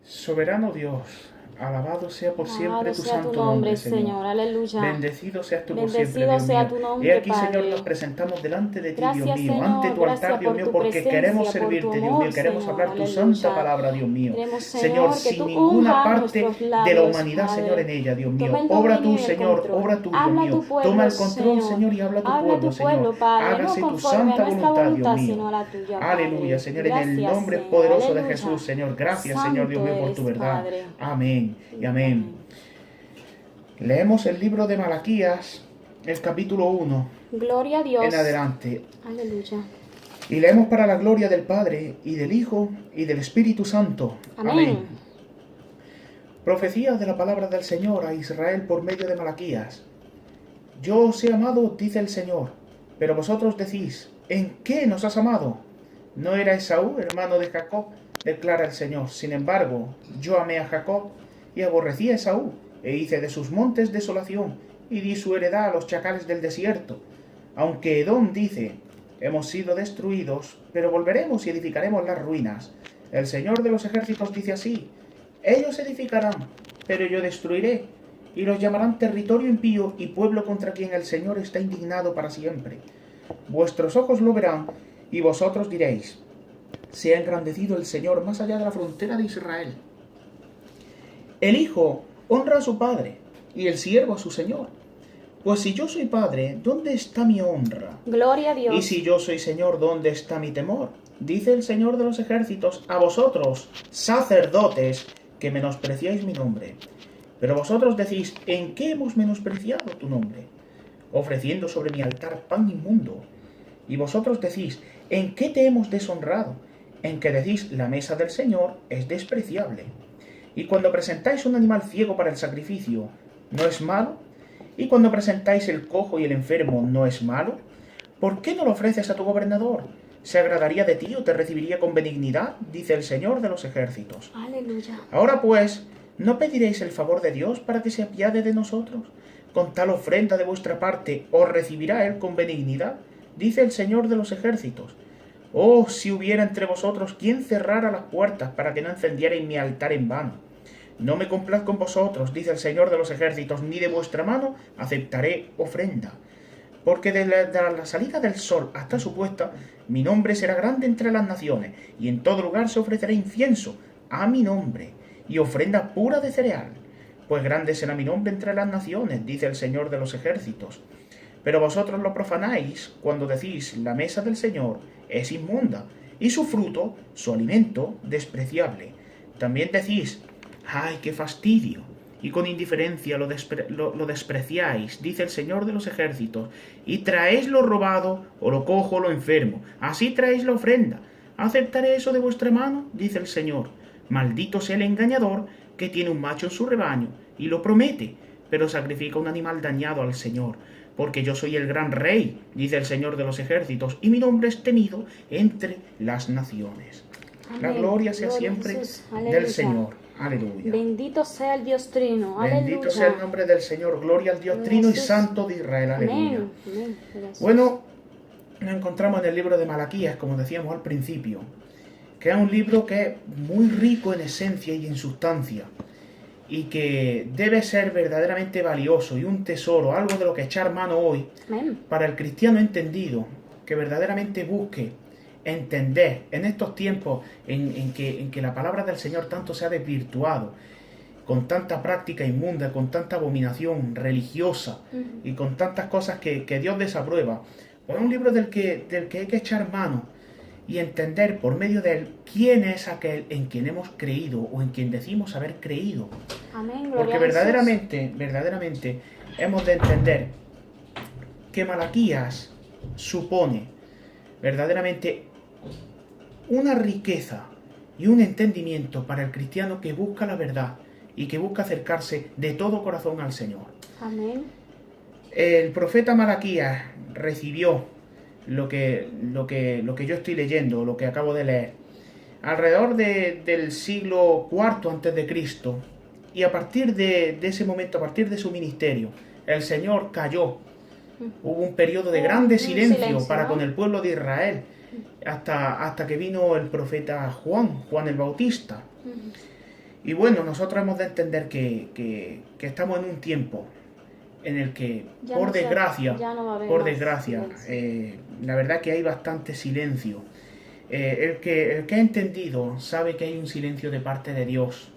Soberano Dios, alabado sea por siempre tu Alabado sea tu santo nombre, Señor. Señor. Aleluya. Bendecido seas tú por siempre, Bendecido Dios sea mío. tu Y nombre, aquí, Señor, nos Padre. presentamos delante de ti, Dios Gracias, mío, ante Señor. tu altar, Gracias Dios por mío, tu porque queremos presencia, por tu servirte, Dios mío, amor, queremos Señor. hablar tu santa Aleluya. palabra, Dios mío. Queremos, Señor, Señor, que sin tú ninguna unjas parte nuestros de la labios, humanidad, Señor, en Padre. ella, Dios Toma mío. el Obra dominio tú, y el Señor, control. obra tú, Dios Habla a mío. tu Toma pueblo, el control, Señor. Señor, y habla a tu Habla a pueblo, tu Señor. pueblo, Padre. No Hágase tu conforme a santa nuestra voluntad, Dios voluntad, mío. sino a la tuya, Aleluya, Padre. Señor, en el Gracias, nombre Señor. poderoso de Jesús, Aleluya. Señor. Gracias, Señor, Dios Santo mío, por eres, tu verdad. Padre. Amén y amén. Amén. Leemos el libro de Malaquías, el capítulo 1 Gloria a Dios. en adelante. Aleluya. Y leemos para la gloria del Padre, y del Hijo, y del Espíritu Santo. Amén. Profecía de la palabra del Señor a Israel por medio de Malaquías. Yo os he amado, dice el Señor, pero vosotros decís, ¿en qué nos has amado? ¿No era Esaú, hermano de Jacob? Declara el Señor. Sin embargo, yo amé a Jacob y aborrecí a Esaú, e hice de sus montes desolación, y di su heredad a los chacales del desierto. Aunque Edom dice, hemos sido destruidos, pero volveremos y edificaremos las ruinas. El Señor de los ejércitos dice así, ellos edificarán, pero yo destruiré, y los llamarán territorio impío y pueblo contra quien el Señor está indignado para siempre. Vuestros ojos lo verán, y vosotros diréis, se ha engrandecido el Señor más allá de la frontera de Israel. El Hijo honra a su Padre, y el siervo a su Señor. Pues si yo soy Padre, ¿dónde está mi honra? Gloria a Dios. Y si yo soy Señor, ¿dónde está mi temor? Dice el Señor de los ejércitos, a vosotros, sacerdotes, que menospreciáis mi nombre. Pero vosotros decís, ¿en qué hemos menospreciado tu nombre? Ofreciendo sobre mi altar pan inmundo. Y vosotros decís, ¿en qué te hemos deshonrado? En que decís, la mesa del Señor es despreciable. Y cuando presentáis un animal ciego para el sacrificio, ¿no es malo? Y cuando presentáis el cojo y el enfermo, ¿no es malo? ¿Por qué no lo ofreces a tu gobernador? ¿Se agradaría de ti o te recibiría con benignidad? Dice el Señor de los ejércitos. Aleluya. Ahora pues, ¿no pediréis el favor de Dios para que se apiade de nosotros? Con tal ofrenda de vuestra parte, ¿os recibirá Él con benignidad? Dice el Señor de los ejércitos. Oh, si hubiera entre vosotros quien cerrara las puertas para que no encendierais mi altar en vano. No me complazco con vosotros, dice el Señor de los ejércitos, ni de vuestra mano aceptaré ofrenda. Porque desde la salida del sol hasta su puesta, mi nombre será grande entre las naciones, y en todo lugar se ofrecerá incienso a mi nombre, y ofrenda pura de cereal. Pues grande será mi nombre entre las naciones, dice el Señor de los ejércitos. Pero vosotros lo profanáis cuando decís, la mesa del Señor es inmunda, y su fruto, su alimento, despreciable. También decís, ¡ay, qué fastidio! Y con indiferencia lo despreciáis, dice el Señor de los ejércitos, y traéis lo robado, o lo cojo, o lo enfermo. Así traéis la ofrenda. ¿Aceptaré eso de vuestra mano? Dice el Señor. Maldito sea el engañador que tiene un macho en su rebaño, y lo promete, pero sacrifica un animal dañado al Señor. Porque yo soy el gran rey, dice el Señor de los ejércitos, y mi nombre es temido entre las naciones. Amén. La gloria sea Gloria a siempre Jesús. del Aleluya. Señor. Aleluya. Bendito sea el Dios Trino. Bendito Aleluya. sea el nombre del Señor. Gloria al Dios Gloria a Trino y Jesús. Santo de Israel. Aleluya. Amén. Amén. Gracias. Bueno, nos encontramos en el libro de Malaquías, como decíamos al principio, que es un libro que es muy rico en esencia y en sustancia, y que debe ser verdaderamente valioso y un tesoro, algo de lo que echar mano hoy Amén. para el cristiano entendido, que verdaderamente busque entender en estos tiempos en que la palabra del Señor tanto se ha desvirtuado, con tanta práctica inmunda, con tanta abominación religiosa y con tantas cosas que Dios desaprueba. Pues es un libro del que hay que echar mano y entender por medio de él quién es aquel en quien hemos creído o en quien decimos haber creído. Amén. Gloria Porque a Jesús. verdaderamente hemos de entender que Malaquías supone verdaderamente una riqueza y un entendimiento para el cristiano que busca la verdad y que busca acercarse de todo corazón al Señor. Amén. El profeta Malaquías recibió lo que yo estoy leyendo, lo que acabo de leer, alrededor del siglo IV antes de Cristo, y a partir de ese momento, a partir de su ministerio, el Señor cayó. Hubo un periodo de grande silencio para con el pueblo de Israel, hasta que vino el profeta Juan el Bautista. Y bueno, nosotros hemos de entender que estamos en un tiempo en el que, Ya por no se- desgracia, ya no va a haber por más desgracia, silencio. la verdad que hay bastante silencio. El que ha entendido sabe que hay un silencio de parte de Dios,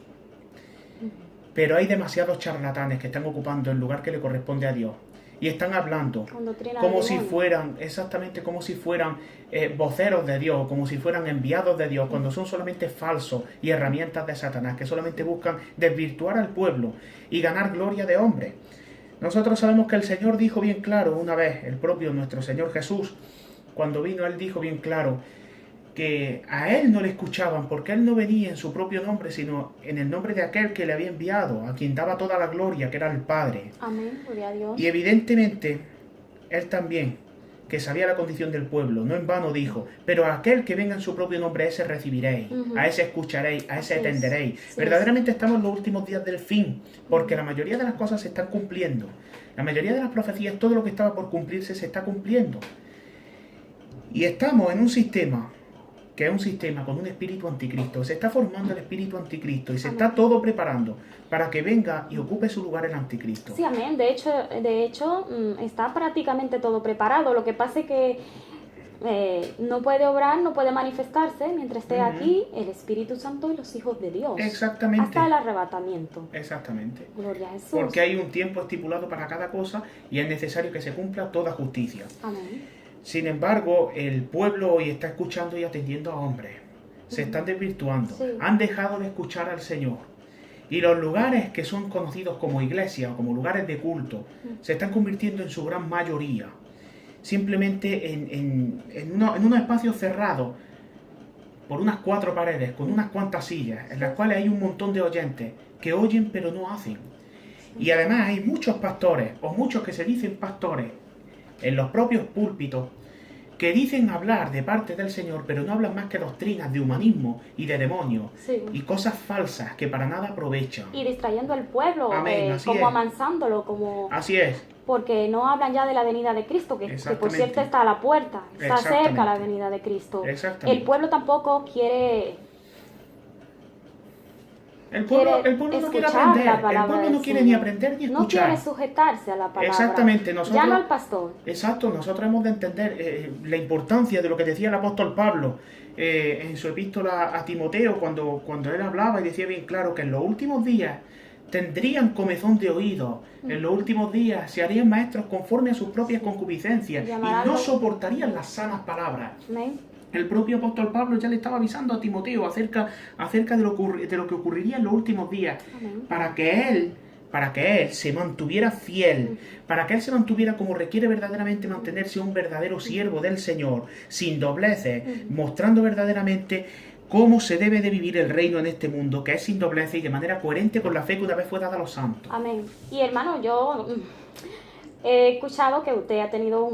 pero hay demasiados charlatanes que están ocupando el lugar que le corresponde a Dios y están hablando Con doctrina como del si demonio. fueran, exactamente como si fueran voceros de Dios, como si fueran enviados de Dios, cuando son solamente falsos y herramientas de Satanás, que solamente buscan desvirtuar al pueblo y ganar gloria de hombres. Nosotros sabemos que el Señor dijo bien claro una vez, el propio nuestro Señor Jesús, cuando vino, Él dijo bien claro que a Él no le escuchaban, porque Él no venía en su propio nombre, sino en el nombre de aquel que le había enviado, a quien daba toda la gloria, que era el Padre. Amén, gloria a Dios. Y evidentemente, Él también, que sabía la condición del pueblo, no en vano dijo, pero a aquel que venga en su propio nombre, a ese recibiréis, Ujú. a ese escucharéis, a ese Así es. atenderéis. Sí. Verdaderamente estamos en los últimos días del fin, porque la mayoría de las cosas se están cumpliendo. La mayoría de las profecías, todo lo que estaba por cumplirse, se está cumpliendo. Y estamos en un sistema, que es un sistema con un espíritu anticristo. Se está formando el espíritu anticristo y se está todo preparando para que venga y ocupe su lugar el anticristo. Sí, amén. De hecho, está prácticamente todo preparado. Lo que pasa es que no puede obrar, no puede manifestarse mientras esté aquí el Espíritu Santo y los hijos de Dios. Exactamente. Hasta el arrebatamiento. Exactamente. Gloria a Jesús. Porque hay un tiempo estipulado para cada cosa y es necesario que se cumpla toda justicia. Amén. Sin embargo, el pueblo hoy está escuchando y atendiendo a hombres. Se están desvirtuando. Sí. Han dejado de escuchar al Señor. Y los lugares que son conocidos como iglesia o como lugares de culto se están convirtiendo en su gran mayoría simplemente en unos espacios cerrados por unas 4 paredes, con unas cuantas sillas, en las cuales hay un montón de oyentes que oyen pero no hacen. Y además hay muchos pastores, o muchos que se dicen pastores, en los propios púlpitos, que dicen hablar de parte del Señor, pero no hablan más que doctrinas de humanismo y de demonios, Sí. y cosas falsas que para nada aprovechan. Y distrayendo al pueblo, Amén, así como es. amansándolo, como... Así es. Porque no hablan ya de la venida de Cristo, que por Exactamente. cierto está a la puerta, está Exactamente. cerca la venida de Cristo. Exactamente. El pueblo tampoco quiere El pueblo no quiere escuchar aprender, la el palabra pueblo del no quiere Señor. ni aprender ni No escuchar. quiere sujetarse a la palabra. Exactamente, nosotros- Ya no al pastor. Exacto, nosotros hemos de entender la importancia de lo que decía el apóstol Pablo en su epístola a Timoteo, cuando él hablaba y decía bien claro que en los últimos días tendrían comezón de oídos, en los últimos días se harían maestros conforme a sus propias concupiscencias y Llamarán no los- soportarían las sanas palabras. Amén. El propio apóstol Pablo ya le estaba avisando a Timoteo acerca de lo que ocurriría en los últimos días, Amén. para que él se mantuviera fiel, para que él se mantuviera como requiere verdaderamente mantenerse un verdadero siervo del Señor, sin dobleces, mostrando verdaderamente cómo se debe de vivir el reino en este mundo, que es sin dobleces y de manera coherente con la fe que una vez fue dada a los santos. Amén. Y hermano, yo he escuchado que usted ha tenido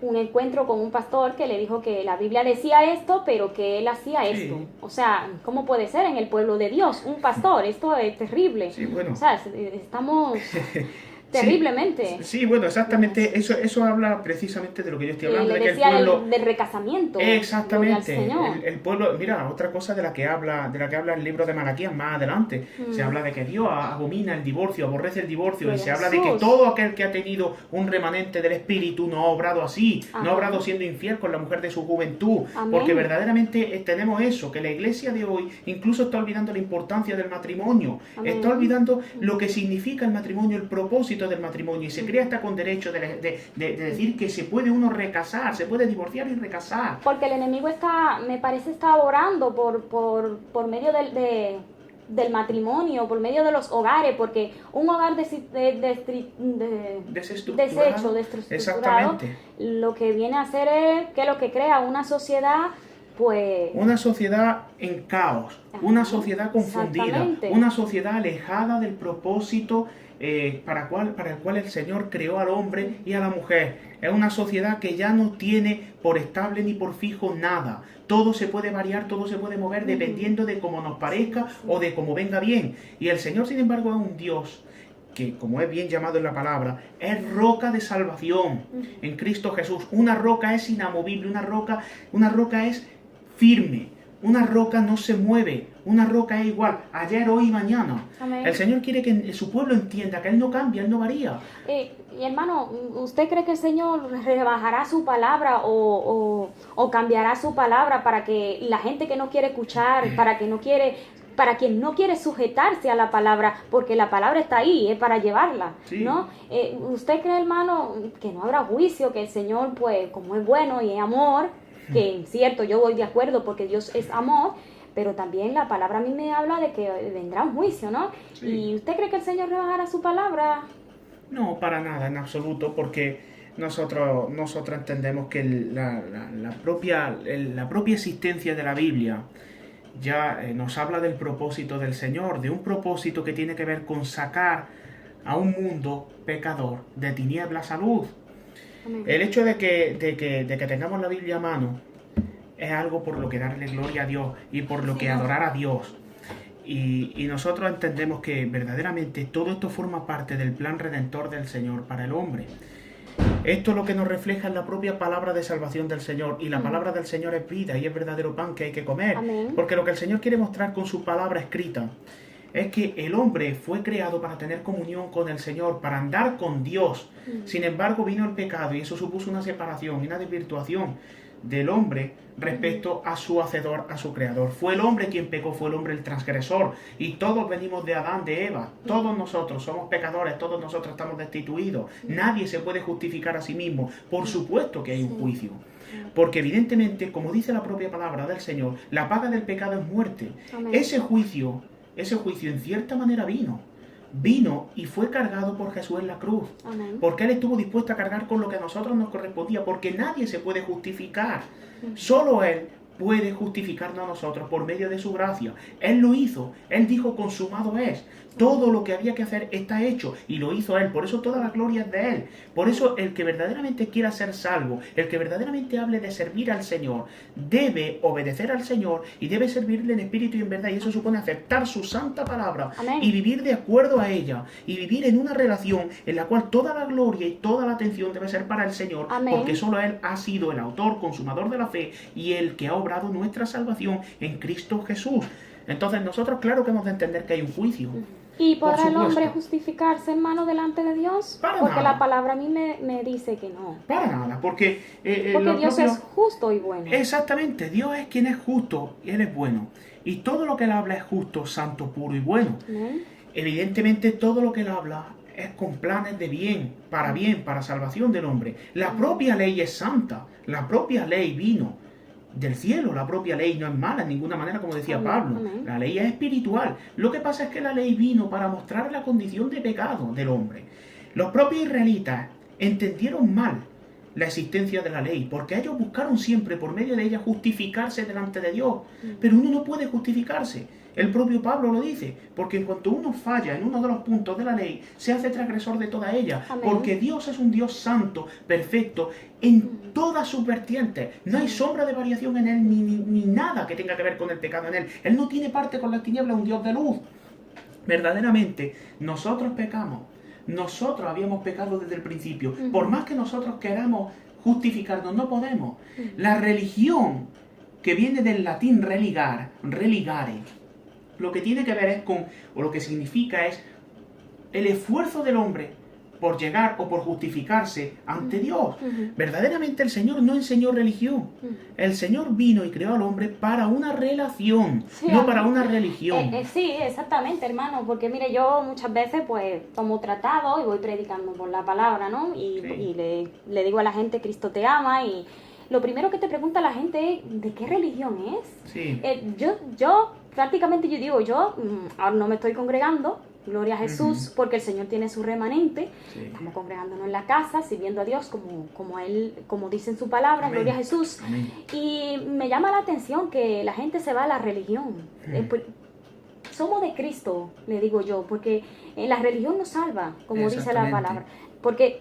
un encuentro con un pastor que le dijo que la Biblia decía esto, pero que él hacía Sí. esto. O sea, ¿cómo puede ser en el pueblo de Dios? Un pastor, esto es terrible. Sí, bueno. O sea, estamos terriblemente. Sí, bueno, exactamente, eso habla precisamente de lo que yo estoy hablando, Le de que el decía pueblo... del recasamiento. Gloria al Exactamente, Señor. el pueblo, mira, otra cosa de la que habla el libro de Malaquías más adelante, se habla de que Dios abomina el divorcio, aborrece el divorcio, y Gloria se a habla de que Jesús. todo aquel que ha tenido un remanente del espíritu no ha obrado así, no Ajá. ha obrado siendo infiel con la mujer de su juventud, Amén. porque verdaderamente tenemos eso, que la iglesia de hoy incluso está olvidando la importancia del matrimonio, Amén. está olvidando lo que significa el matrimonio, el propósito del matrimonio, y se cree hasta con derecho de decir que se puede uno recasar, se puede divorciar y recasar. Porque el enemigo me parece, está orando por medio del matrimonio, por medio de los hogares, porque un hogar Desestructurado. desestructurado, Exactamente. lo que viene a hacer es que lo que crea una sociedad, pues... Una sociedad en caos, una sociedad confundida, Exactamente. una sociedad alejada del propósito para el cual el Señor creó al hombre y a la mujer. Es una sociedad que ya no tiene por estable ni por fijo nada. Todo se puede variar, todo se puede mover dependiendo de cómo nos parezca o de cómo venga bien. Y el Señor, sin embargo, es un Dios que, como es bien llamado en la palabra, es roca de salvación en Cristo Jesús. Una roca es inamovible, una roca es firme, una roca no se mueve, una roca es igual, ayer, hoy y mañana. Amén. El Señor quiere que su pueblo entienda que Él no cambia, Él no varía. Y hermano, ¿usted cree que el Señor rebajará su palabra o cambiará su palabra para que la gente que no quiere escuchar, para quien no quiere sujetarse a la palabra, porque la palabra está ahí, es para llevarla, Sí. ¿no? ¿Usted cree, hermano, que no habrá juicio, que el Señor, pues, como es bueno y es amor, que es cierto, yo voy de acuerdo porque Dios es amor, pero también la palabra a mí me habla de que vendrá un juicio, ¿no? Sí. ¿Y usted cree que el Señor rebajará su palabra? No, para nada, en absoluto, porque nosotros entendemos que la propia existencia de la Biblia ya nos habla del propósito del Señor, de un propósito que tiene que ver con sacar a un mundo pecador de tinieblas a luz. Amén. El hecho de que tengamos la Biblia a mano es algo por lo que darle gloria a Dios y por lo que adorar a Dios. Y nosotros entendemos que verdaderamente todo esto forma parte del plan redentor del Señor para el hombre. Esto es lo que nos refleja en la propia palabra de salvación del Señor. Y la palabra del Señor es vida y es verdadero pan que hay que comer. Amén. Porque lo que el Señor quiere mostrar con su palabra escrita es que el hombre fue creado para tener comunión con el Señor, para andar con Dios. Sin embargo, vino el pecado y eso supuso una separación y una desvirtuación del hombre respecto a su hacedor, a su creador. Fue el hombre quien pecó, fue el hombre el transgresor. Y todos venimos de Adán, de Eva. Todos nosotros somos pecadores, todos nosotros estamos destituidos. Nadie se puede justificar a sí mismo. Por supuesto que hay un juicio. Porque evidentemente, como dice la propia palabra del Señor, la paga del pecado es muerte. Amén. Ese juicio en cierta manera vino y fue cargado por Jesús en la cruz. Amén. Porque Él estuvo dispuesto a cargar con lo que a nosotros nos correspondía, porque nadie se puede justificar. Solo Él puede justificarnos a nosotros por medio de su gracia. Él lo hizo. Él dijo, consumado es. Todo lo que había que hacer está hecho y lo hizo Él. Por eso toda la gloria es de Él. Por eso el que verdaderamente quiera ser salvo, el que verdaderamente hable de servir al Señor, debe obedecer al Señor y debe servirle en espíritu y en verdad. Y eso supone aceptar su santa palabra. Amén. Y vivir de acuerdo a ella. Y vivir en una relación en la cual toda la gloria y toda la atención debe ser para el Señor. Amén. Porque solo Él ha sido el autor, consumador de la fe y el que ha obrado nuestra salvación en Cristo Jesús. Entonces nosotros claro que hemos de entender que hay un juicio. ¿Y podrá Por el hombre supuesto. justificarse, hermano, delante de Dios? Para Porque nada. la palabra a mí me dice que no. Para nada, porque Porque lo Dios propio- es justo y bueno. Exactamente, Dios es quien es justo y Él es bueno. Y todo lo que Él habla es justo, santo, puro y bueno. Amén. Evidentemente todo lo que Él habla es con planes de bien, para salvación del hombre. La propia ley es santa, la propia ley vino del cielo, la propia ley no es mala en ninguna manera, como decía Amén, Pablo. amén. La ley es espiritual. Lo que pasa es que la ley vino para mostrar la condición de pecado del hombre. Los propios israelitas entendieron mal la existencia de la ley, porque ellos buscaron siempre por medio de ella justificarse delante de Dios. Pero uno no puede justificarse. El propio Pablo lo dice, porque en cuanto uno falla en uno de los puntos de la ley, se hace transgresor de toda ella. Amén. Porque Dios es un Dios santo, perfecto, en todas sus vertientes. No hay sombra de variación en Él, ni nada que tenga que ver con el pecado en Él. Él no tiene parte con las tinieblas, es un Dios de luz. Verdaderamente, nosotros pecamos. Nosotros habíamos pecado desde el principio. Por más que nosotros queramos justificarnos, no podemos. La religión, que viene del latín religar, religare, lo que tiene que ver es con, o lo que significa es el esfuerzo del hombre por llegar o por justificarse ante Dios. Verdaderamente el Señor no enseñó religión. El Señor vino y creó al hombre para una relación, Sí, no amén. para una religión. Sí, exactamente, hermano, porque mire, yo muchas veces pues tomo tratado y voy predicando por la palabra, ¿no? Y, Sí. y le digo a la gente, Cristo te ama, y lo primero que te pregunta la gente es, ¿de qué religión es? Sí. Yo prácticamente yo digo, ahora no me estoy congregando, gloria a Jesús, porque el Señor tiene su remanente, Sí. estamos congregándonos en la casa, sirviendo a Dios como Él, como dice en su palabra, Amén. gloria a Jesús. Amén. Y me llama la atención que la gente se va a la religión. Somos de Cristo, le digo yo, porque la religión nos salva, como dice la Exactamente. palabra. Porque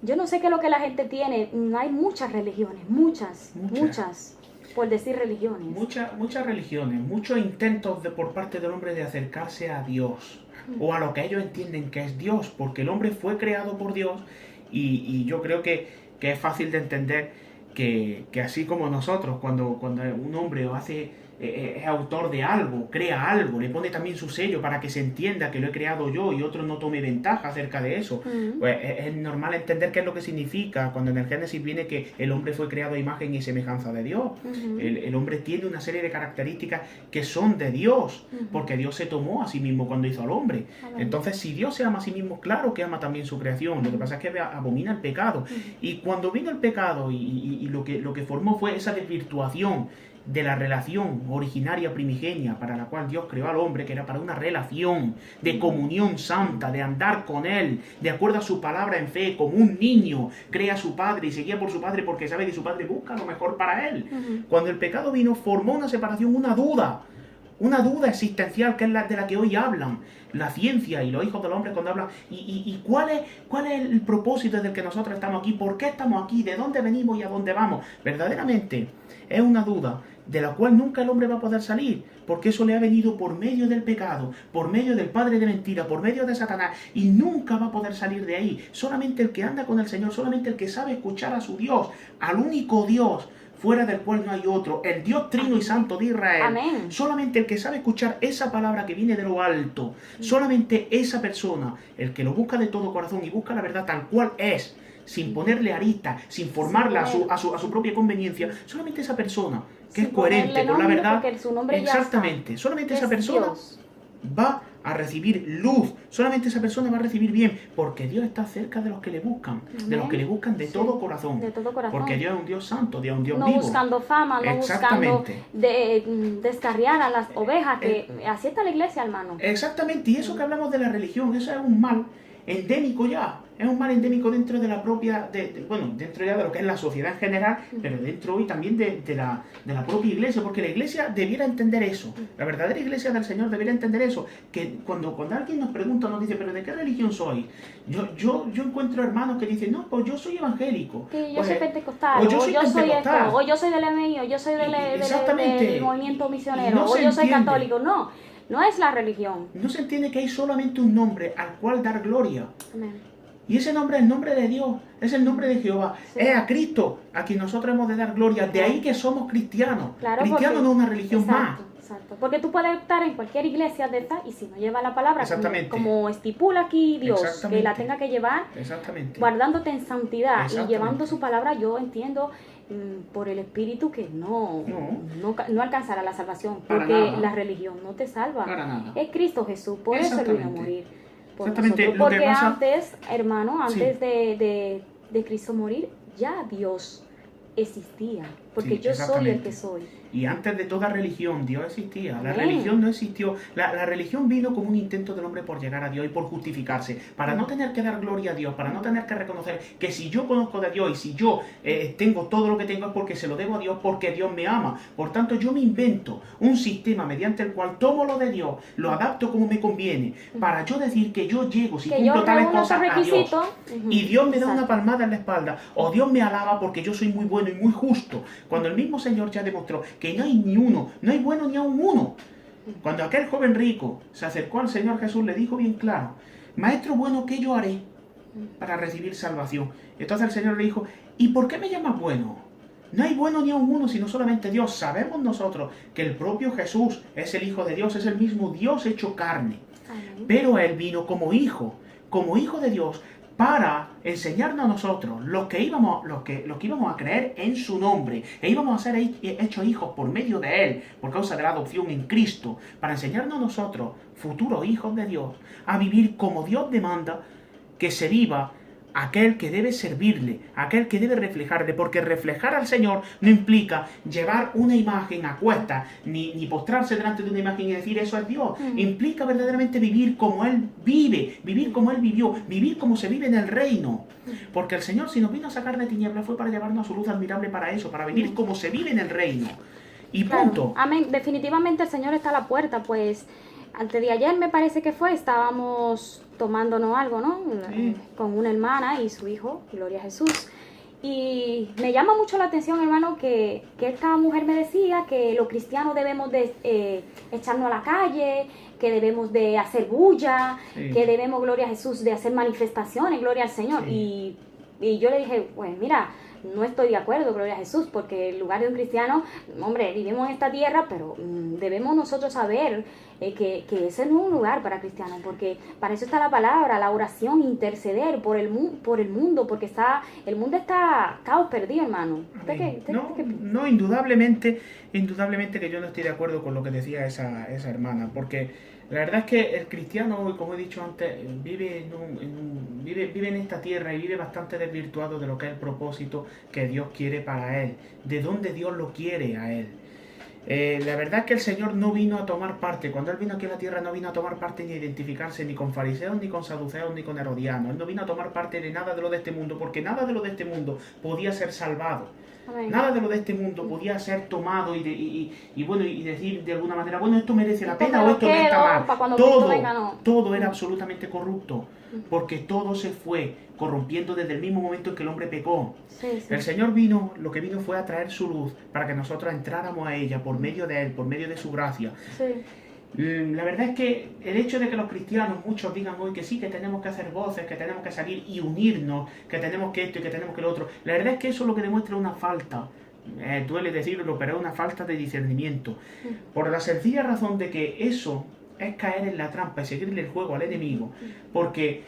yo no sé qué es lo que la gente tiene, hay muchas religiones, muchas, por decir religiones. Muchas religiones, muchos intentos por parte del hombre de acercarse a Dios o a lo que ellos entienden que es Dios, porque el hombre fue creado por Dios y yo creo que es fácil de entender que así como nosotros, cuando un hombre hace es autor de algo, crea algo, le pone también su sello para que se entienda que lo he creado yo y otro no tome ventaja acerca de eso. Pues es normal entender qué es lo que significa cuando en el Génesis viene que el hombre fue creado a imagen y semejanza de Dios. El hombre tiene una serie de características que son de Dios, porque Dios se tomó a sí mismo cuando hizo al hombre. Entonces, si Dios se ama a sí mismo, claro que ama también su creación. Lo que pasa es que abomina el pecado. Y cuando vino el pecado y lo que formó fue esa desvirtuación de la relación originaria primigenia para la cual Dios creó al hombre, que era para una relación de comunión santa, de andar con Él, de acuerdo a su palabra en fe, como un niño crea a su padre y se guía por su padre porque sabe que su padre busca lo mejor para él. Cuando el pecado vino, formó una separación, una duda existencial, que es la de la que hoy hablan la ciencia y los hijos del hombre cuando hablan. ¿Y cuál es el propósito del que nosotros estamos aquí? ¿Por qué estamos aquí? ¿De dónde venimos y a dónde vamos? Verdaderamente es una duda de la cual nunca el hombre va a poder salir, porque eso le ha venido por medio del pecado, por medio del padre de mentira, por medio de Satanás, y nunca va a poder salir de ahí. Solamente el que anda con el Señor, solamente el que sabe escuchar a su Dios, al único Dios fuera del cual no hay otro, el Dios trino y santo de Israel. Amén. Solamente el que sabe escuchar esa palabra que viene de lo alto, solamente esa persona, el que lo busca de todo corazón y busca la verdad tal cual es, sin ponerle aristas, sin formarla a su propia conveniencia, solamente esa persona que es coherente con la verdad, exactamente, solamente esa persona va a recibir luz, solamente esa persona va a recibir bien, porque Dios está cerca de los que le buscan, de los que le buscan de todo corazón, porque Dios es un Dios santo, Dios es un Dios vivo. No buscando fama, no buscando descarriar a las ovejas, que así está la iglesia, hermano. Exactamente, y eso que hablamos de la religión, eso es un mal endémico ya, es un mal endémico dentro de la propia, bueno, dentro ya de lo que es la sociedad en general, pero dentro hoy también de la propia iglesia, porque la iglesia debiera entender eso, la verdadera iglesia del Señor debiera entender eso, que cuando alguien nos pregunta, nos dice, ¿pero de qué religión soy? Yo encuentro hermanos que dicen, no, pues yo soy evangélico. Sí, yo soy pentecostal, o yo soy esto, o yo soy del MI, o yo soy del movimiento misionero, o yo soy católico. No es la religión. No se entiende que hay solamente un nombre al cual dar gloria. Amén. Y ese nombre es el nombre de Dios, es el nombre de Jehová, es a Cristo a quien nosotros hemos de dar gloria. De ahí que somos cristianos. Claro, cristiano no es una religión más. Exacto, porque tú puedes estar en cualquier iglesia de esta y si no lleva la palabra como estipula aquí Dios, que la tenga que llevar, guardándote en santidad y llevando su palabra, yo entiendo por el Espíritu que no alcanzará la salvación, porque la religión no te salva. Es Cristo Jesús, por eso Él vino a morir por nosotros. Porque antes, hermano, antes de Cristo morir, ya Dios existía, porque yo soy el que soy. Y antes de toda religión, Dios existía. La religión no existió. La religión vino como un intento del hombre por llegar a Dios y por justificarse. Para no tener que dar gloria a Dios, para no tener que reconocer que si yo conozco de Dios y si yo tengo todo lo que tengo es porque se lo debo a Dios, porque Dios me ama. Por tanto, yo me invento un sistema mediante el cual tomo lo de Dios, lo adapto como me conviene, para yo decir que yo llego, si cumplo tales cosas a Dios. Y Dios me da una palmada en la espalda, o Dios me alaba porque yo soy muy bueno y muy justo. Cuando el mismo Señor ya demostró que no hay ni uno, no hay bueno ni aun uno. Cuando aquel joven rico se acercó al Señor Jesús, le dijo bien claro, Maestro bueno, ¿qué yo haré para recibir salvación? Entonces el Señor le dijo, ¿y por qué me llamas bueno? No hay bueno ni aun uno, sino solamente Dios. Sabemos nosotros que el propio Jesús es el Hijo de Dios, es el mismo Dios hecho carne. Pero Él vino como hijo de Dios, para enseñarnos a nosotros, los que íbamos a creer en su nombre, e íbamos a ser hechos hijos por medio de Él, por causa de la adopción en Cristo, para enseñarnos a nosotros, futuros hijos de Dios, a vivir como Dios demanda que se viva aquel que debe servirle, aquel que debe reflejarle, porque reflejar al Señor no implica llevar una imagen a cuestas, ni postrarse delante de una imagen y decir eso es Dios. Implica verdaderamente vivir como Él vive, vivir como Él vivió, vivir como se vive en el reino. Porque el Señor, si nos vino a sacar de tinieblas, fue para llevarnos a su luz admirable para eso, para vivir como se vive en el reino. Y punto. Amén. Definitivamente el Señor está a la puerta, pues antes de ayer me parece que estábamos tomándonos algo, ¿no? Sí. Con una hermana y su hijo, Gloria a Jesús. Y me llama mucho la atención, hermano, que esta mujer me decía que los cristianos debemos de echarnos a la calle, que debemos de hacer bulla, que debemos, Gloria a Jesús, de hacer manifestaciones, Gloria al Señor. Y yo le dije, pues mira, no estoy de acuerdo, gloria a Jesús, porque el lugar de un cristiano, hombre, vivimos en esta tierra, pero debemos nosotros saber que ese no es un lugar para cristianos, porque para eso está la palabra, la oración, interceder por el mundo, porque el mundo está caos perdido, hermano. No, indudablemente que yo no estoy de acuerdo con lo que decía esa hermana, porque la verdad es que el cristiano hoy, como he dicho antes, vive en esta tierra y vive bastante desvirtuado de lo que es el propósito que Dios quiere para él, de dónde Dios lo quiere a él. La verdad es que el Señor no vino a tomar parte, cuando Él vino aquí a la tierra no vino a tomar parte ni a identificarse ni con fariseos, ni con saduceos, ni con herodianos. Él no vino a tomar parte de nada de lo de este mundo, porque nada de lo de este mundo podía ser salvado. Amén. Nada de lo de este mundo podía ser tomado y decir de alguna manera, bueno, esto merece la pena o esto no está mal. Todo era absolutamente corrupto, porque todo se fue corrompiendo desde el mismo momento en que el hombre pecó. Sí. El Señor lo que vino fue a traer su luz para que nosotros entráramos a ella por medio de Él, por medio de su gracia. Sí. La verdad es que el hecho de que los cristianos, muchos digan hoy que sí, que tenemos que hacer voces, que tenemos que salir y unirnos, que tenemos que esto y que tenemos que lo otro, la verdad es que eso lo que demuestra una falta, duele decirlo, pero es una falta de discernimiento, por la sencilla razón de que eso es caer en la trampa y seguirle el juego al enemigo, porque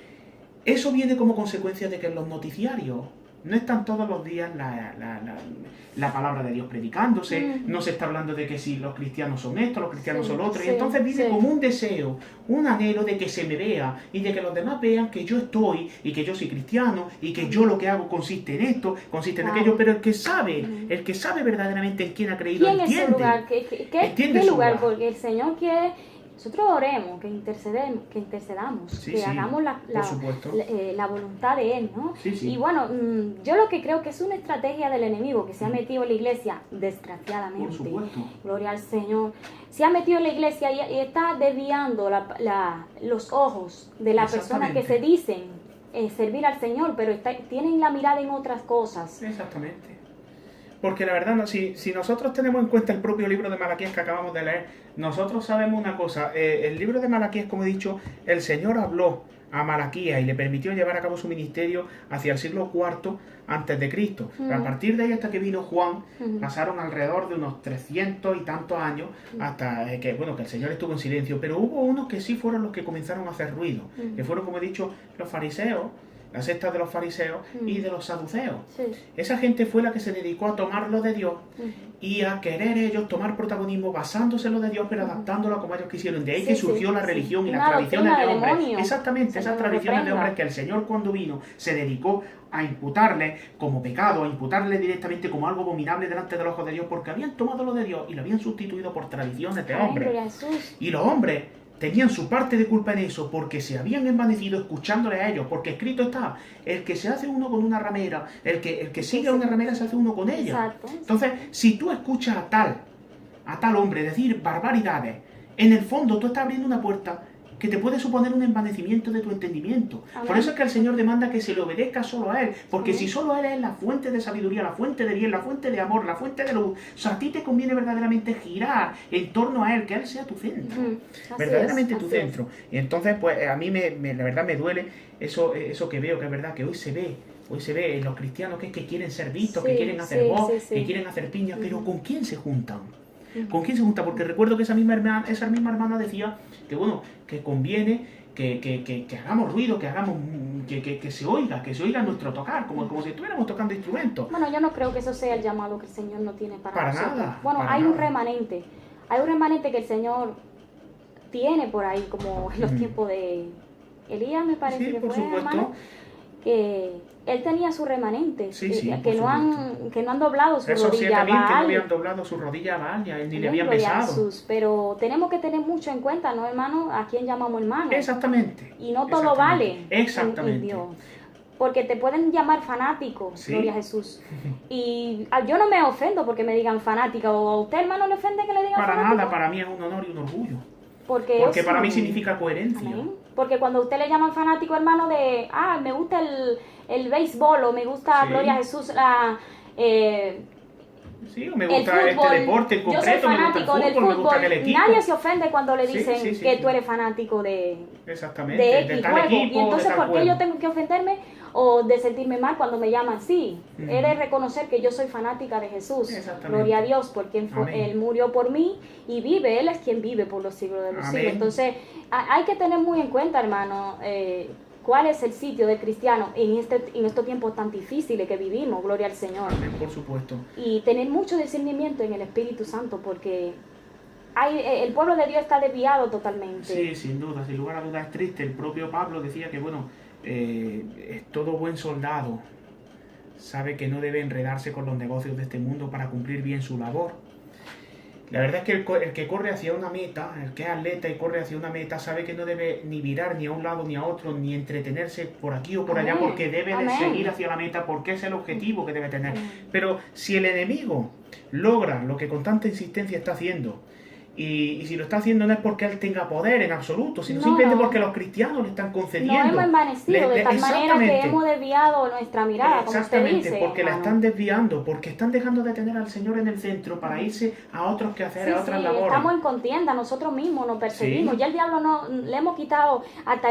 eso viene como consecuencia de que en los noticiarios no están todos los días la palabra de Dios predicándose, no se está hablando de que si los cristianos son esto, los cristianos son lo otro, y entonces vive como un deseo, un anhelo de que se me vea y de que los demás vean que yo estoy y que yo soy cristiano y que yo lo que hago consiste en esto, consiste en aquello, pero el que sabe verdaderamente en quién ha creído, ¿quién entiende. Es su lugar? ¿Qué lugar? Porque el Señor quiere... Nosotros oremos, que intercedamos, que hagamos la voluntad de Él, ¿no? Sí. Y bueno, yo lo que creo que es una estrategia del enemigo que se ha metido en la iglesia, desgraciadamente, gloria al Señor, se ha metido en la iglesia y está desviando los ojos de las personas que se dicen servir al Señor, pero tienen la mirada en otras cosas. Exactamente. Porque la verdad, si nosotros tenemos en cuenta el propio libro de Malaquías que acabamos de leer, nosotros sabemos una cosa. El libro de Malaquías, como he dicho, el Señor habló a Malaquías y le permitió llevar a cabo su ministerio hacia el siglo IV antes de Cristo. A partir de ahí hasta que vino Juan, pasaron alrededor de unos 300 y tantos años hasta que el Señor estuvo en silencio. Pero hubo unos que sí fueron los que comenzaron a hacer ruido, que fueron, como he dicho, los fariseos, la secta de los fariseos y de los saduceos. Sí. Esa gente fue la que se dedicó a tomar lo de Dios y a querer ellos tomar protagonismo basándose en lo de Dios, pero adaptándolo como ellos quisieron. De ahí que surgió la religión y las tradiciones de hombres. Exactamente, esas tradiciones de hombres que el Señor, cuando vino, se dedicó a imputarle como pecado, a imputarle directamente como algo abominable delante de los ojos de Dios, porque habían tomado lo de Dios y lo habían sustituido por tradiciones de hombres. Y los hombres tenían su parte de culpa en eso, porque se habían envanecido escuchándole a ellos, porque escrito está, el que se hace uno con una ramera, el que sigue a una ramera se hace uno con ella. Exacto. Entonces, si tú escuchas a tal hombre decir barbaridades, en el fondo tú estás abriendo una puerta que te puede suponer un envanecimiento de tu entendimiento. Amén. Por eso es que el Señor demanda que se le obedezca solo a Él, porque si solo Él es la fuente de sabiduría, la fuente de bien, la fuente de amor, la fuente de luz, o sea, a ti te conviene verdaderamente girar en torno a Él, que Él sea tu centro, verdaderamente tu centro. Y entonces, pues a mí la verdad me duele eso que veo, que es verdad que hoy se ve en los cristianos que quieren ser vistos, que quieren hacer voz, que quieren hacer piña, pero ¿con quién se juntan? ¿Con quién se junta? Porque recuerdo que esa misma hermana decía que conviene que hagamos ruido, que se oiga nuestro tocar, como si estuviéramos tocando instrumentos. Bueno, yo no creo que eso sea el llamado que el Señor no tiene para nosotros. Nada. Bueno, hay un remanente que el Señor tiene por ahí, como en los tiempos de Elías, me parece que fue, hermano, que él tenía su remanente, que no han doblado su rodilla a Baal. Que no habían doblado su rodilla a Baal, ni le habían besado. Pero tenemos que tener mucho en cuenta, ¿no, hermano? ¿A quién llamamos hermano? Exactamente. Y no todo vale en Dios. Porque te pueden llamar fanático, gloria a Jesús. Y yo no me ofendo porque me digan fanática, o a usted, hermano, le ofende que le digan fanático. Para nada, para mí es un honor y un orgullo. Porque para mí significa coherencia. Amén. Porque cuando a usted le llaman fanático, hermano, me gusta el béisbol, o me gusta, gloria a Jesús, Sí, o me El gusta fútbol, este deporte en yo soy concreto, me gusta el fanático del fútbol, me gusta aquel fútbol. equipo. Nadie se ofende cuando le Sí, dicen sí, sí, que sí. tú eres fanático Exactamente, de de X tal juego. equipo, Y entonces, de tal ¿por qué yo juego. tengo que ofenderme o de sentirme mal cuando me llaman? Sí, he de Ujú. reconocer que yo soy fanática de Jesús. Exactamente. Gloria a Dios, porque Amén. Él murió por mí y vive. Él es quien vive por los siglos de los Amén. siglos. Entonces, hay que tener muy en cuenta, hermano, cuál es el sitio del cristiano en estos tiempos tan difíciles que vivimos. Gloria al Señor. Amén, por supuesto. Y tener mucho discernimiento en el Espíritu Santo, porque el pueblo de Dios está desviado totalmente. Sí, sin duda, sin lugar a dudas es triste. El propio Pablo decía que, bueno, todo buen soldado sabe que no debe enredarse con los negocios de este mundo para cumplir bien su labor. La verdad es que el que corre hacia una meta, el que es atleta y corre hacia una meta, sabe que no debe ni virar ni a un lado ni a otro, ni entretenerse por aquí o por allá, Amén. porque debe de Amén. seguir hacia la meta, porque es el objetivo que debe tener. Amén. Pero si el enemigo logra lo que con tanta insistencia está haciendo, y si lo está haciendo no es porque él tenga poder en absoluto, sino No, simplemente no. porque los cristianos le están concediendo. Nos hemos envanecido de tal manera que exactamente. hemos desviado nuestra mirada, como usted Exactamente, dice, porque la hermano. están desviando, porque están dejando de tener al Señor en el centro para irse a otros quehaceres, Sí, a otras sí, labores. estamos en contienda, nosotros mismos nos perseguimos. Sí. Ya el diablo no le hemos quitado hasta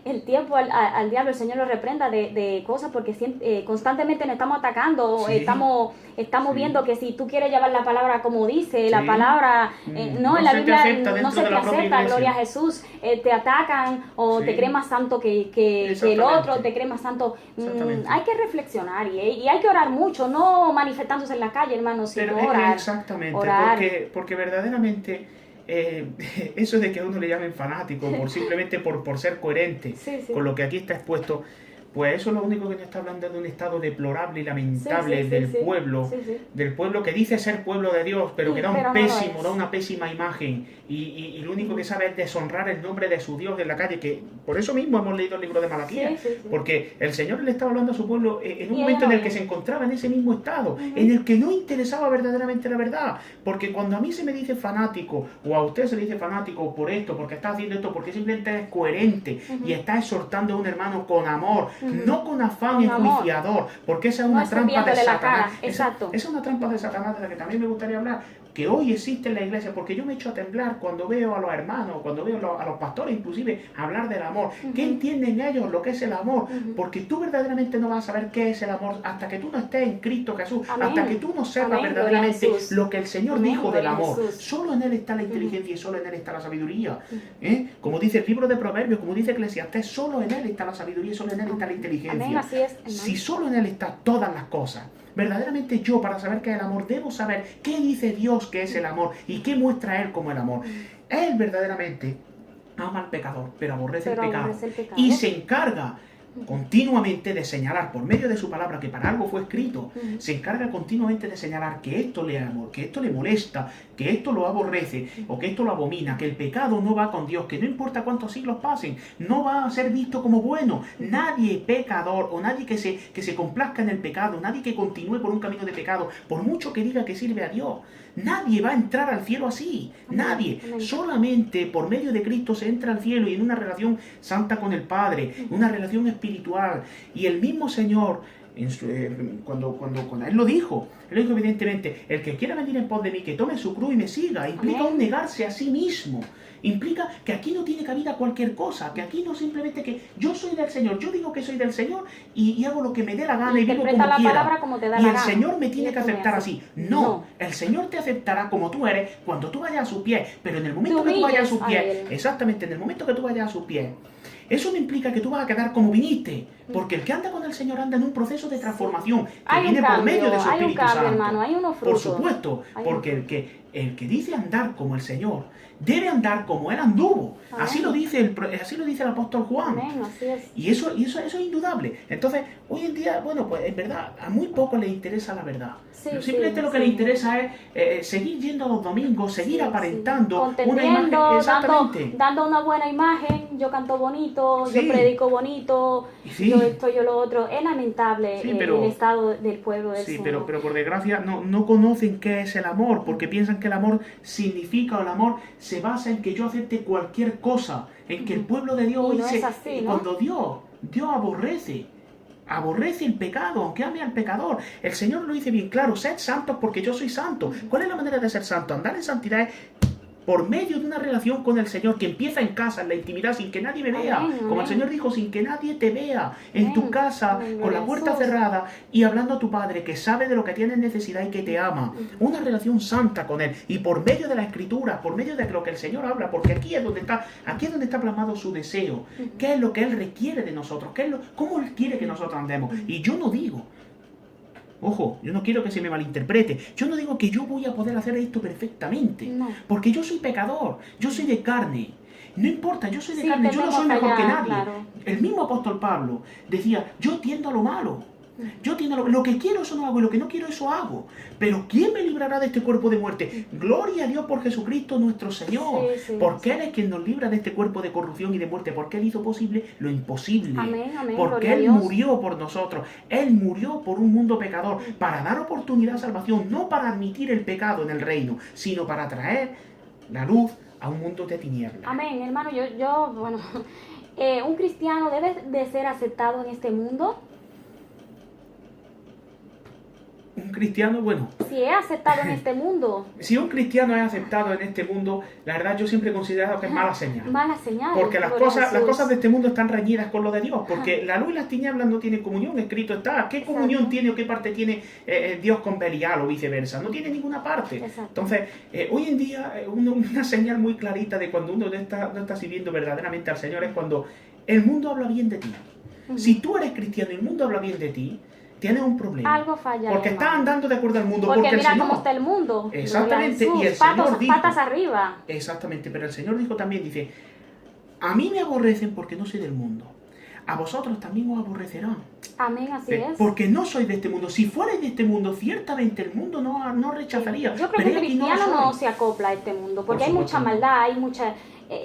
el tiempo al diablo, el Señor lo reprenda de cosas porque constantemente nos estamos atacando, Sí. estamos Sí. viendo que si tú quieres llevar la palabra como dice, Sí. la palabra no, en la se te Biblia acepta no dentro se de te la propia acepta, iglesia. gloria a Jesús, te atacan o Sí. te crees más santo que el Exactamente. otro, te crees más santo. Exactamente. Hay que reflexionar y hay que orar mucho, no manifestándose en la calle, hermano, sino Pero orar. exactamente, Orar. porque verdaderamente eso de que a uno le llamen fanático simplemente por ser coherente Sí, sí. con lo que aquí está expuesto, pues eso es lo único que nos está hablando de un estado deplorable y lamentable Sí, sí, del sí, sí. pueblo, Sí, sí. del pueblo que dice ser pueblo de Dios, pero Sí, que da pero no lo es. da una pésima imagen y lo único que sabe es deshonrar el nombre de su Dios en la calle, que por eso mismo hemos leído el libro de Malaquías, Sí, sí, sí. porque el Señor le estaba hablando a su pueblo en un Y momento en ellos el que se encontraba en ese mismo estado, Ujú. en el que no interesaba verdaderamente la verdad, porque cuando a mí se me dice fanático, o a usted se le dice fanático por esto, porque está haciendo esto, porque simplemente es coherente y está exhortando a un hermano con amor, no con afán Con amor. enjuiciador, porque esa es No una es trampa de escupiéndole la Satanás. cara, exacto. Esa es una trampa de Satanás de la que también me gustaría hablar, que hoy existe en la iglesia, porque yo me echo a temblar cuando veo a los hermanos, cuando veo a los pastores inclusive hablar del amor. ¿Qué entienden ellos lo que es el amor? Porque tú verdaderamente no vas a saber qué es el amor hasta que tú no estés en Cristo Jesús, Amén. hasta que tú no sepas Amén, verdaderamente gloria a Jesús. lo que el Señor Amén, dijo del gloria a amor. Jesús. Solo en Él está la inteligencia y solo en Él está la sabiduría. Como dice el libro de Proverbios, como dice Eclesiastés, solo en Él está la sabiduría y solo en Él está la inteligencia. Amén, así es, hermano. Si solo en Él están todas las cosas, verdaderamente yo, para saber qué es el amor, debo saber qué dice Dios que es el amor y qué muestra Él como el amor. Él verdaderamente ama al pecador, pero aborrece el pecado. Y se encarga continuamente de señalar por medio de su palabra que para algo fue escrito, se encarga continuamente de señalar que esto le amor, que esto le molesta, que esto lo aborrece o que esto lo abomina, que el pecado no va con Dios, que no importa cuántos siglos pasen, no va a ser visto como bueno. Nadie pecador o nadie que se complazca en el pecado, nadie que continúe por un camino de pecado, por mucho que diga que sirve a Dios, nadie va a entrar al cielo así, nadie. Solamente por medio de Cristo se entra al cielo y en una relación santa con el Padre, una relación espiritual. Y el mismo Señor, cuando Él lo dijo evidentemente, el que quiera venir en pos de mí, que tome su cruz y me siga, implica un negarse a sí mismo. Implica que aquí no tiene cabida cualquier cosa, que aquí no simplemente que yo soy del Señor, yo digo que soy del Señor y hago lo que me dé la gana y vivo como la quiera. palabra como te da Y la el gana. Señor me tiene Y que esto me aceptar hace. así. No, el Señor te aceptará como tú eres cuando tú vayas a sus pies, pero en el momento Te que tú vayas a sus humilles a pies, Él. exactamente, en el momento que tú vayas a sus pies, eso no implica que tú vas a quedar como viniste, porque el que anda con el Señor anda en un proceso de transformación que Hay un viene por cambio, medio de su hay un Espíritu cambio, Santo. hermano, hay unos Por frutos. supuesto, Hay porque unos el que dice andar como el Señor debe andar como Él anduvo. Amén. Así lo dice el apóstol Juan. Amén, así es. Y eso es indudable. Entonces, hoy en día, bueno, pues en verdad, a muy poco le interesa la verdad. Sí, Simplemente sí, lo que sí. le interesa es seguir yendo a los domingos, seguir aparentando una imagen. Contendiendo, Exactamente. dando una buena imagen, yo canto bonito, Sí. yo predico bonito, Sí. yo esto, yo lo otro. Es lamentable Sí, pero- el estado del pueblo del Sí, Señor. pero por desgracia no conocen qué es el amor, porque piensan que el amor significa, o el amor se basa en que yo acepte cualquier cosa, en que el pueblo de Dios Y hoy no es así, ¿no? cuando Dios aborrece Aborrece el pecado, aunque ame al pecador. El Señor lo dice bien claro, sed santos porque yo soy santo. ¿Cuál es la manera de ser santo? Andar en santidad por medio de una relación con el Señor que empieza en casa, en la intimidad, sin que nadie me vea. Amén, Como el amén. Señor dijo, sin que nadie te vea, en tu Amén, casa, amén, con la gloria a puerta Jesús. cerrada y hablando a tu Padre que sabe de lo que tienes necesidad y que te ama. Una relación santa con Él. Y por medio de la Escritura, por medio de lo que el Señor habla, porque aquí es donde está plasmado su deseo. ¿Qué es lo que Él requiere de nosotros? ¿Cómo Él quiere que nosotros andemos? Y yo no digo, ojo, yo no quiero que se me malinterprete. Yo no digo que yo voy a poder hacer esto perfectamente. No. Porque yo soy pecador, yo soy de carne. No importa, yo soy de Sí, carne, yo no soy tendemos a mejor que fallar, nadie. claro. El mismo apóstol Pablo decía, yo tiendo a lo malo. Yo tiendo a lo que quiero, eso no hago, y lo que no quiero, eso hago. Pero ¿quién me librará de este cuerpo de muerte? Gloria a Dios por Jesucristo nuestro Señor. Sí, sí, porque sí. Él es quien nos libra de este cuerpo de corrupción y de muerte. Porque Él hizo posible lo imposible. Amén, amén, Porque gloria a Él Dios. murió por nosotros. Él murió por un mundo pecador. Para dar oportunidad a salvación. No para admitir el pecado en el reino. Sino para traer la luz a un mundo de tinieblas. Amén, hermano, bueno, un cristiano debe de ser aceptado en este mundo. Un cristiano, bueno, Si es aceptado en este mundo, si un cristiano es aceptado en este mundo, la verdad yo siempre he considerado que es mala señal. mala señal. Porque las gloria a cosas Jesús. de este mundo están reñidas con lo de Dios. Porque la luz y las tinieblas no tienen comunión, escrito está. ¿Qué comunión Exacto. tiene o qué parte tiene Dios con Belial o viceversa? No tiene ninguna parte. Exacto. Entonces, hoy en día, una señal muy clarita de cuando uno no está sirviendo verdaderamente al Señor es cuando el mundo habla bien de ti. Si tú eres cristiano y el mundo habla bien de ti, tienes un problema. Algo falla. Porque estás andando de acuerdo al mundo. Porque el mira Señor, cómo está el mundo. Exactamente, Gloria a y el Jesús. Señor dijo, patas arriba. Exactamente, pero el Señor dijo también, dice, a mí me aborrecen porque no soy del mundo. A vosotros también os aborrecerán. Amén, así es. Porque no soy de este mundo. Si fuerais de este mundo, ciertamente el mundo no rechazaría. Yo creo Pero que el aquí no lo cristiano no soy. se acopla a este mundo, porque hay supuesto mucha no. maldad, hay mucha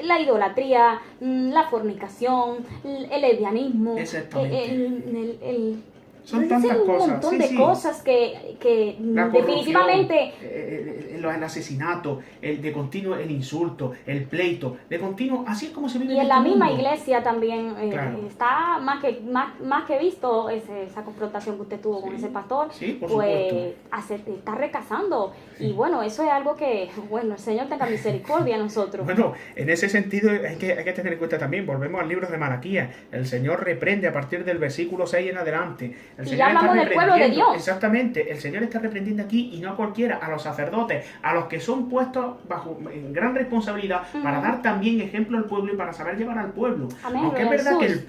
la idolatría, la fornicación, el lesbianismo, Exactamente. Son un tantas cosas. montón Sí, de sí. cosas que La corrupción, definitivamente el asesinato, el insulto, el pleito, de continuo, así es como se vive y en la este misma mundo. iglesia también Claro. está más que visto esa confrontación que usted tuvo con ese pastor, Sí, por pues supuesto. está rechazando. Y bueno, eso es algo que, bueno, el Señor tenga misericordia a nosotros. Bueno, en ese sentido hay que tener en cuenta también, volvemos al libro de Malaquías, el Señor reprende a partir del versículo 6 en adelante. El Y Señor ya hablamos está del pueblo de reprendiendo, Dios. Exactamente, el Señor está reprendiendo aquí y no a cualquiera, a los sacerdotes, a los que son puestos en gran responsabilidad para dar también ejemplo al pueblo y para saber llevar al pueblo. Amén, Aunque es gloria a verdad que Jesús.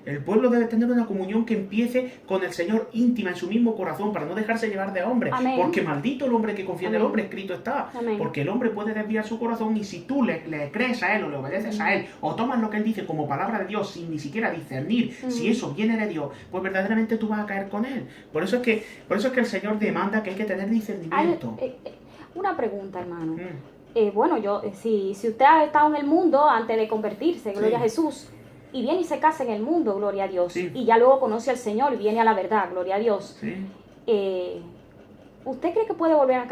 el pueblo debe tener una comunión que empiece con el Señor íntima en su mismo corazón para no dejarse llevar de hombres. Amén. Porque maldito el hombre que confía en el Amén. hombre, escrito está. Amén. Porque el hombre puede desviar su corazón y si tú le crees a él o le obedeces a él o tomas lo que él dice como palabra de Dios sin ni siquiera discernir si eso viene de Dios, pues verdaderamente tú vas a caer con él. Por eso es que el Señor demanda que hay que tener discernimiento. Una pregunta, hermano. Mm. Bueno, si usted ha estado en el mundo antes de convertirse, gloria Sí. a Jesús, y viene y se casa en el mundo, gloria a Dios, Sí. y ya luego conoce al Señor y viene a la verdad, gloria a Dios, Sí. ¿usted cree que puede volver a casarse?